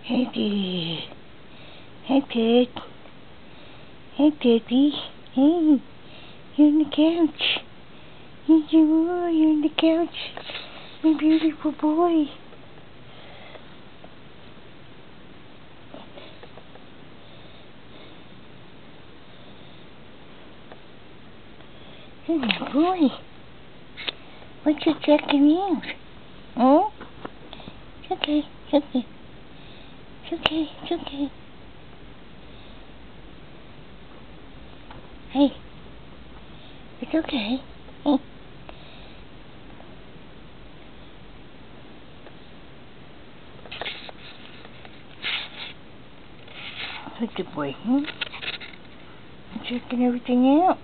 Hey, dear. Hey, Pet. Hey, baby. Hey, you're on the couch. Yes, you are. You're on the couch. My beautiful boy. Hey, my boy. What you checking out? Oh? It's okay. It's okay. It's okay. It's okay. Hey. It's okay. Hey. What's the boy, huh? I'm checking everything out.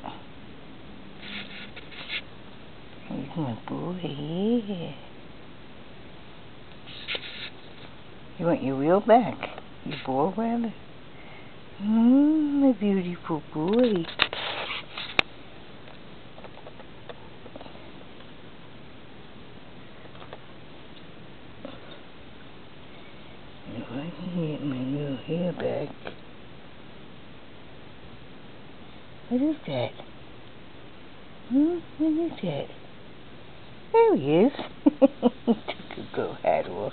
Here's my boy, yeah. You want your wheel back? Your ball, rather? My beautiful boy. If I can get my little hair back. What is that? What is that? There he is. He took his little hat off.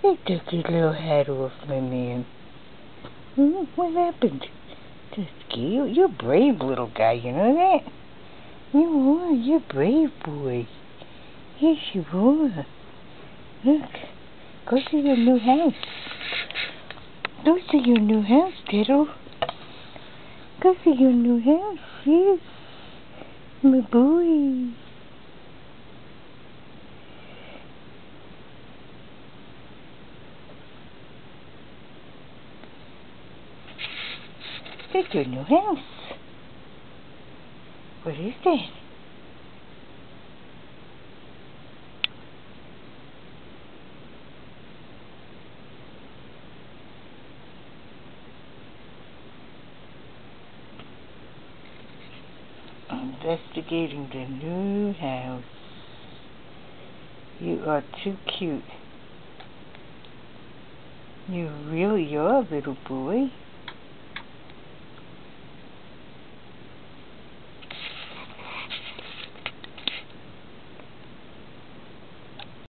He took his little hat off, my man. What happened? Just cute. You're a brave little guy, you know that? You are. You're a brave boy. Yes, you are. Look. Go to your new house. Go to your new house, Diddle. Go to your new house, yes. My boy. That's your new house. What is that? Investigating the new house. You are too cute. You really are, little boy.